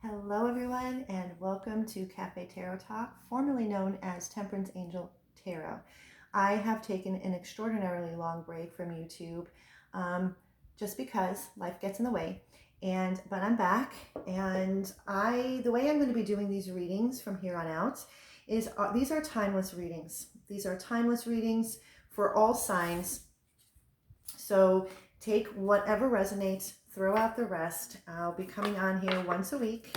Hello everyone and welcome to Cafe Tarot Talk, formerly known as Temperance Angel Tarot. I have taken an extraordinarily long break from YouTube just because life gets in the way, but I'm back, and the way I'm going to be doing these readings from here on out is these are timeless readings. These are timeless readings for all signs. So take whatever resonates, throw out the rest. I'll be coming on here once a week,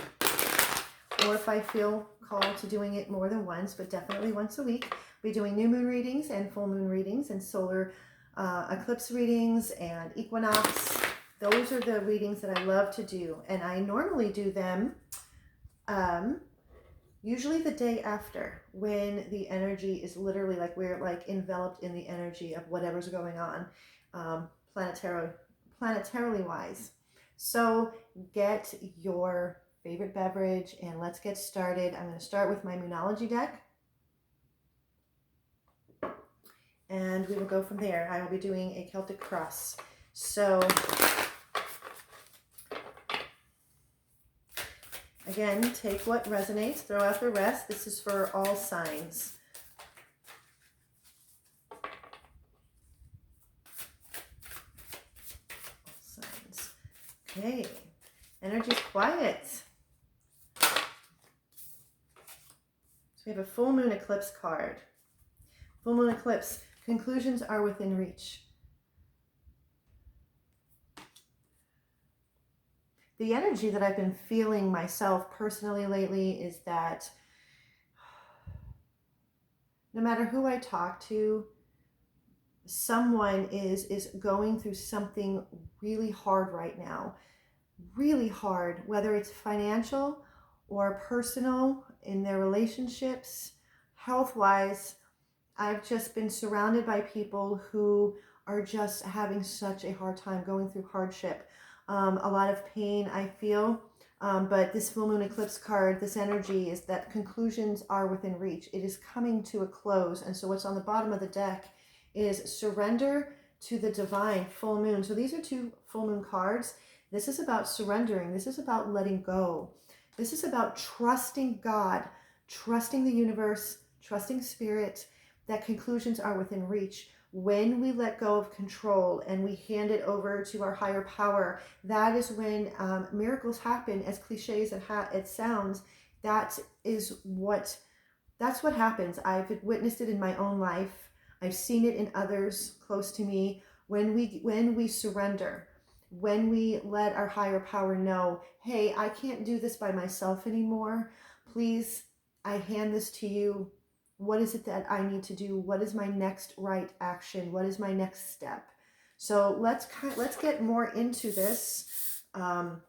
or if I feel called to doing it more than once, but definitely once a week. I'll be doing new moon readings and full moon readings and solar eclipse readings and equinox. Those are the readings that I love to do, and I normally do them usually the day after, when the energy is literally like we're like enveloped in the energy of whatever's going on planetarily wise. So get your favorite beverage and let's get started. I'm going to start with my Monology deck, and we will go from there. I will be doing a Celtic cross. So again, take what resonates, throw out the rest. This is for all signs. Okay, energy's quiet. So we have a full moon eclipse card. Full moon eclipse, conclusions are within reach. The energy that I've been feeling myself personally lately is that no matter who I talk to, someone is going through something really hard right now. Really hard, whether it's financial or personal, in their relationships, health-wise. I've just been surrounded by people who are just having such a hard time, going through hardship. A lot of pain I feel, but this full moon eclipse card, this energy is that conclusions are within reach. It is coming to a close. And so what's on the bottom of the deck is surrender to the divine, full moon. So these are two full moon cards. This is about surrendering. This is about letting go. This is about trusting God, trusting the universe, trusting spirit, that conclusions are within reach. When we let go of control and we hand it over to our higher power, that is when miracles happen. As cliche as it sounds, that's what happens. I've witnessed it in my own life. I've seen it in others close to me. When we surrender, when we let our higher power know, hey, I can't do this by myself anymore. Please, I hand this to you. What is it that I need to do? What is my next right action? What is my next step? So let's get more into this. I'm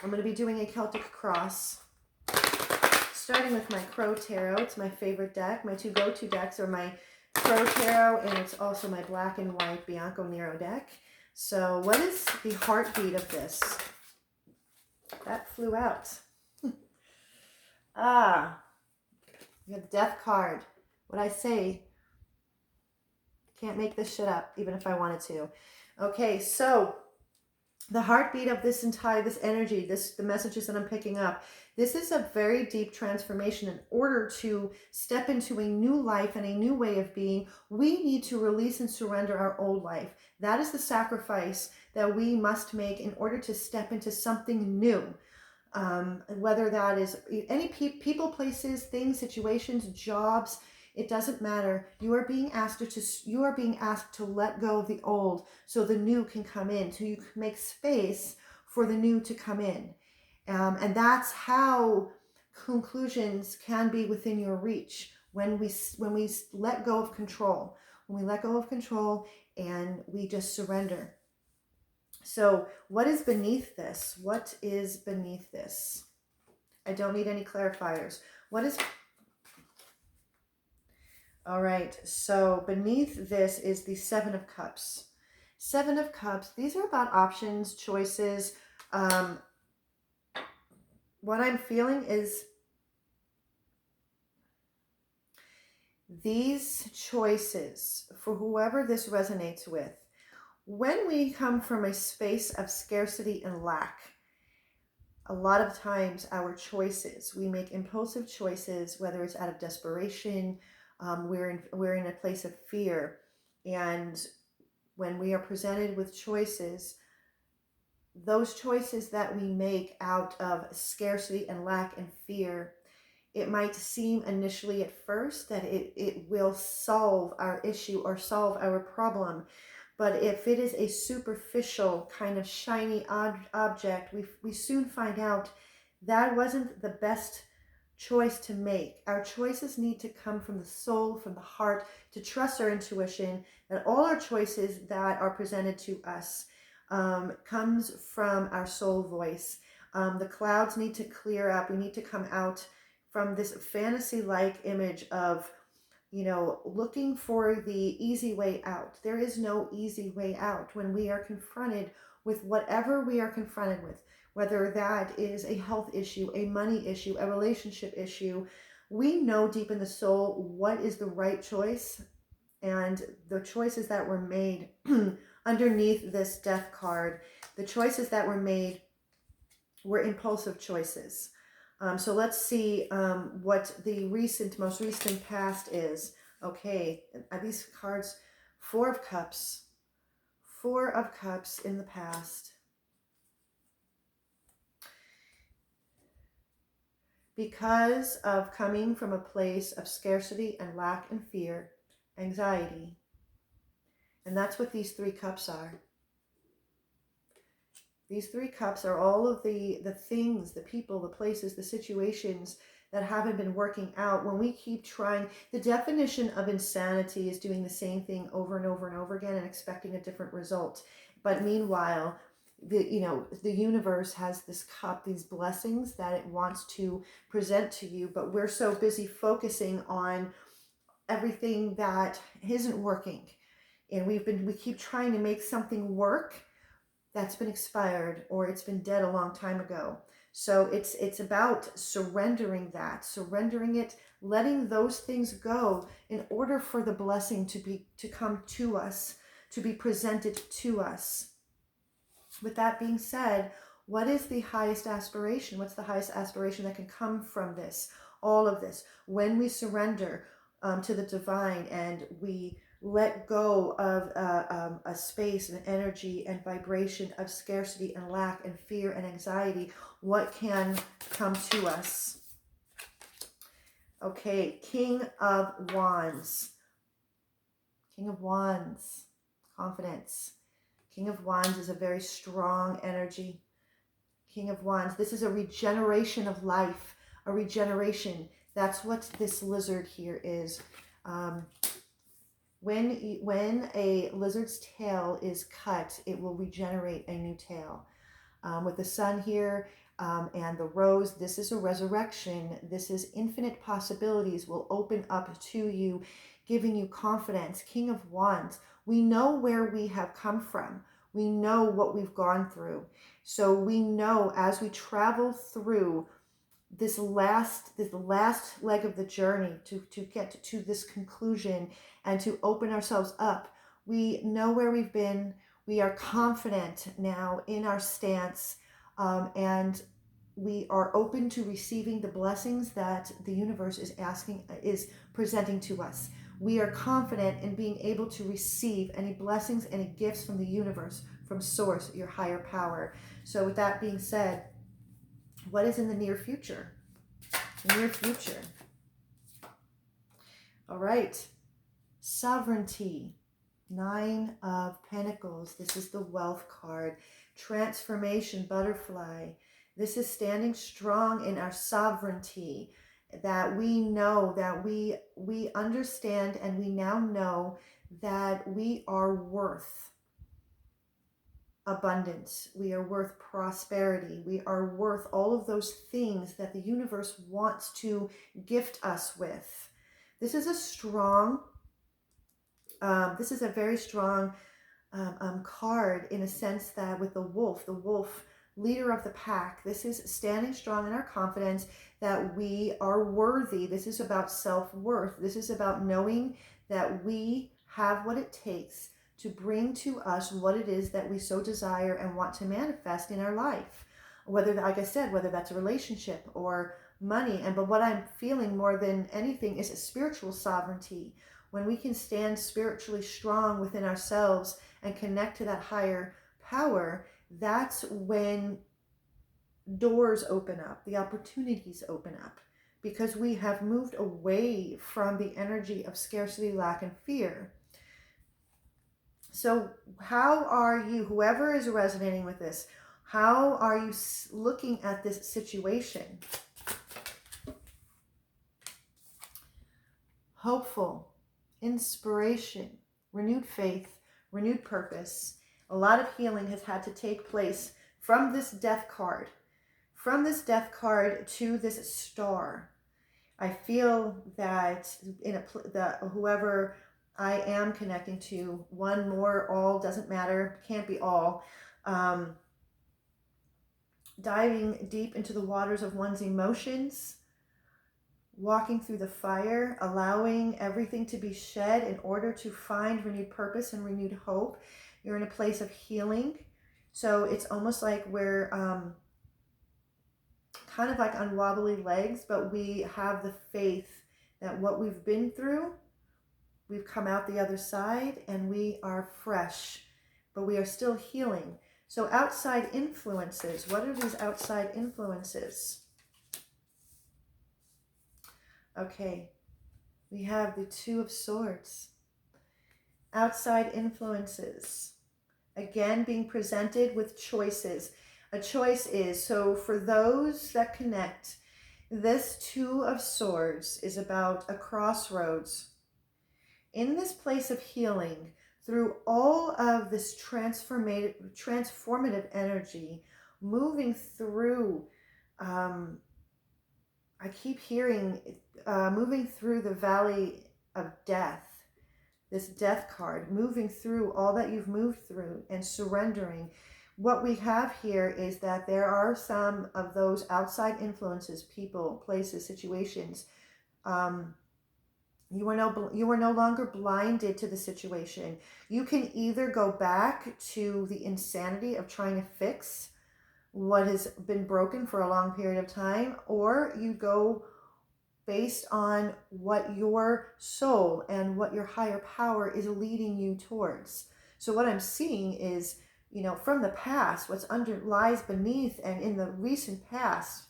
going to be doing a Celtic cross, starting with my Crow Tarot. It's my favorite deck. My two go-to decks are my Crow Tarot, and it's also my black and white Bianco Nero deck. So what is the heartbeat of this? That flew out. You have the Death card. What I say, can't make this shit up, even if I wanted to. Okay, so the heartbeat of this energy, the messages that I'm picking up, this is a very deep transformation. In order to step into a new life and a new way of being, we need to release and surrender our old life. That is the sacrifice that we must make in order to step into something new. Whether that is any people, places, things, situations, jobs, it doesn't matter. You are being asked to let go of the old so the new can come in, so you can make space for the new to come in. And that's how conclusions can be within your reach, when we let go of control. When we let go of control and we just surrender. So what is beneath this? What is beneath this? I don't need any clarifiers. What is... All right, so beneath this is the Seven of Cups. Seven of Cups, these are about options, choices. What I'm feeling is these choices, for whoever this resonates with, when we come from a space of scarcity and lack, a lot of times our choices, we make impulsive choices, whether it's out of desperation, we're in a place of fear. And when we are presented with choices, those choices that we make out of scarcity and lack and fear, it might seem initially at first that it will solve our issue or solve our problem. But if it is a superficial kind of shiny object, we soon find out that wasn't the best choice to make. Our choices need to come from the soul, from the heart, to trust our intuition, that all our choices that are presented to us comes from our soul voice. The clouds need to clear up. We need to come out from this fantasy-like image of, looking for the easy way out. There is no easy way out when we are confronted with whatever we are confronted with, whether that is a health issue, a money issue, a relationship issue. We know deep in the soul what is the right choice, and the choices that were made underneath this death card, the choices that were made were impulsive choices. So let's see what the most recent past is. Okay, these cards, Four of Cups in the past. Because of coming from a place of scarcity and lack and fear, anxiety. And that's what these 3 cups are. These 3 cups are all of the things, the people, the places, the situations that haven't been working out. When we keep trying, the definition of insanity is doing the same thing over and over and over again and expecting a different result. But meanwhile, the universe has this cup, these blessings that it wants to present to you, but we're so busy focusing on everything that isn't working. And we keep trying to make something work that's been expired or it's been dead a long time ago. So it's about surrendering it, letting those things go in order for the blessing to come to us, to be presented to us. With that being said, what is the highest aspiration? What's the highest aspiration that can come from this? All of this. When we surrender to the divine and we let go of a space and energy and vibration of scarcity and lack and fear and anxiety, what can come to us? Okay, King of Wands. King of Wands, confidence. King of Wands is a very strong energy. King of Wands, this is a regeneration of life, a regeneration. That's what this lizard here is. When a lizard's tail is cut, it will regenerate a new tail. With the sun here and the rose, this is a resurrection. This is infinite possibilities will open up to you, giving you confidence. King of Wands, we know where we have come from. We know what we've gone through. So we know as we travel through this last leg of the journey to get to this conclusion and to open ourselves up, we know where we've been. We are confident now in our stance, and we are open to receiving the blessings that the universe is presenting to us. We are confident in being able to receive any blessings, any gifts from the universe, from source, your higher power. So with that being said, what is in the near future? The near future. All right. Sovereignty. 9 of Pentacles. This is the wealth card. Transformation, butterfly. This is standing strong in our sovereignty, that we know, that we understand, and we now know that we are worth abundance. We are worth prosperity. We are worth all of those things that the universe wants to gift us with. This is a strong, this is a very strong card, in a sense that with the wolf, leader of the pack, this is standing strong in our confidence that we are worthy. This is about self-worth. This is about knowing that we have what it takes to bring to us what it is that we so desire and want to manifest in our life. whether, like I said, whether that's a relationship or money. But what I'm feeling more than anything is a spiritual sovereignty. When we can stand spiritually strong within ourselves and connect to that higher power, that's when doors open up, the opportunities open up, because we have moved away from the energy of scarcity, lack, and fear. So how are you, whoever is resonating with this, how are you looking at this situation? Hopeful, inspiration, renewed faith, renewed purpose. A lot of healing has had to take place from this death card. From this death card to this star. I feel that whoever I am connecting to, one, more, all, doesn't matter, can't be all, diving deep into the waters of one's emotions, walking through the fire, allowing everything to be shed in order to find renewed purpose and renewed hope. You're in a place of healing. So it's almost like we're kind of like on wobbly legs, but we have the faith that what we've been through, we've come out the other side and we are fresh, but we are still healing. So outside influences, what are these outside influences? Okay, we have the Two of Swords. Outside influences, again, being presented with choices. A choice is, so for those that connect, this Two of Swords is about a crossroads. In this place of healing, through all of this transformative energy, moving through, I keep hearing, moving through the valley of death, this death card, moving through all that you've moved through and surrendering. What we have here is that there are some of those outside influences, people, places, situations. You are no longer blinded to the situation. You can either go back to the insanity of trying to fix what has been broken for a long period of time, or you go based on what your soul and what your higher power is leading you towards. So what I'm seeing is, from the past, what's lies beneath, and in the recent past,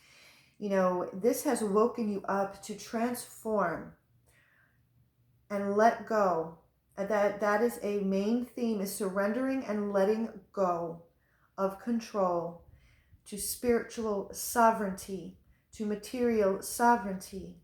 this has woken you up to transform and let go. That is a main theme, is surrendering and letting go of control to spiritual sovereignty, to material sovereignty,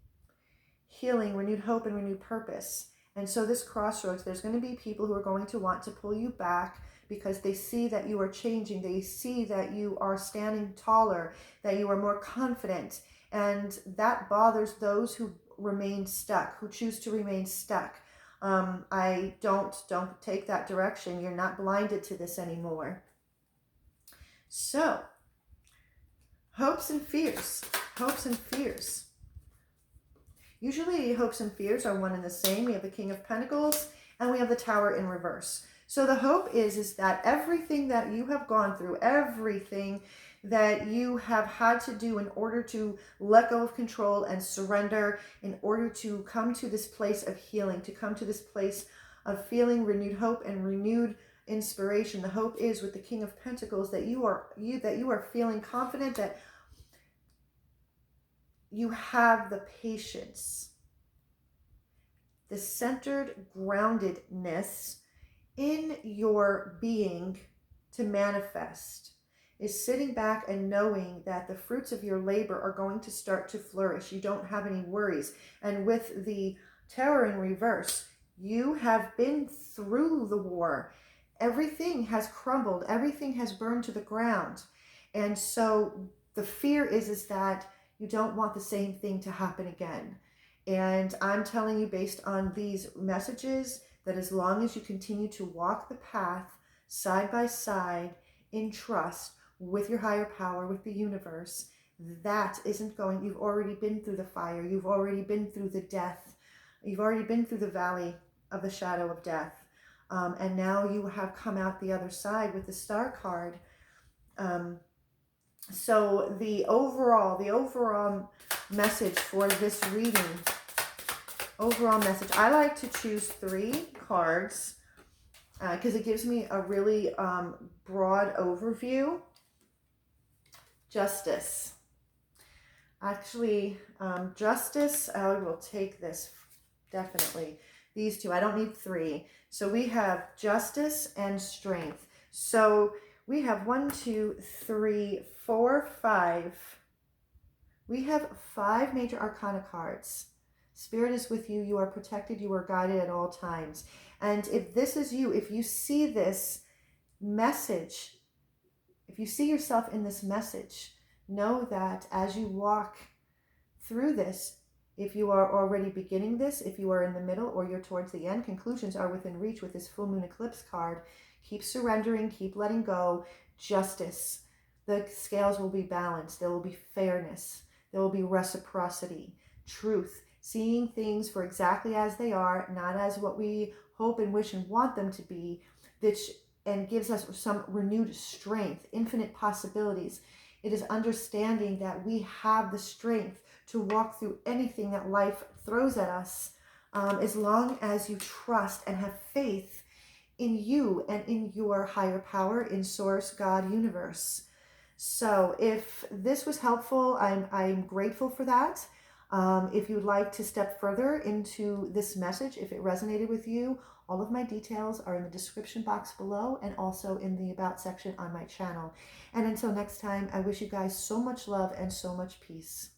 healing, renewed hope, and renewed purpose. And so this crossroads, there's going to be people who are going to want to pull you back because they see that you are changing. They see that you are standing taller, that you are more confident. And that bothers those who remain stuck, who choose to remain stuck. I don't take that direction. You're not blinded to this anymore. So, hopes and fears. Hopes and fears. Usually hopes and fears are one and the same. We have the King of Pentacles and we have the Tower in reverse. So the hope is that everything that you have gone through, everything that you have had to do in order to let go of control and surrender, in order to come to this place of healing, to come to this place of feeling renewed hope and renewed inspiration. The hope is with the King of Pentacles that you are feeling confident, that you have the patience, the centered groundedness in your being to manifest, is sitting back and knowing that the fruits of your labor are going to start to flourish. You don't have any worries. And with the Tower in reverse, you have been through the war. Everything has crumbled. Everything has burned to the ground. And so the fear is that you don't want the same thing to happen again. And I'm telling you, based on these messages, that as long as you continue to walk the path side by side in trust with your higher power, with the universe, that isn't going, you've already been through the fire, you've already been through the death, you've already been through the valley of the shadow of death. And now you have come out the other side with the Star card. So the overall message for this reading, overall message, I like to choose 3 cards because it gives me a really broad overview. Justice. Actually, justice, I will take this, definitely. These 2, I don't need 3. So we have justice and strength. So we have 1, 2, 3, 4, 5. We have 5 major arcana cards. Spirit is with you. You are protected. You are guided at all times. And if this is you, if you see this message, if you see yourself in this message, know that as you walk through this, if you are already beginning this, if you are in the middle, or you're towards the end, conclusions are within reach with this full moon eclipse card. Keep surrendering, keep letting go. Justice. The scales will be balanced. There will be fairness. There will be reciprocity. Truth. Seeing things for exactly as they are, not as what we hope and wish and want them to be, and gives us some renewed strength, infinite possibilities. It is understanding that we have the strength to walk through anything that life throws at us, as long as you trust and have faith in you and in your higher power, in source, God, universe. So if this was helpful, I'm grateful for that. If you'd like to step further into this message, if it resonated with you, all of my details are in the description box below and also in the About section on my channel. And until next time, I wish you guys so much love and so much peace.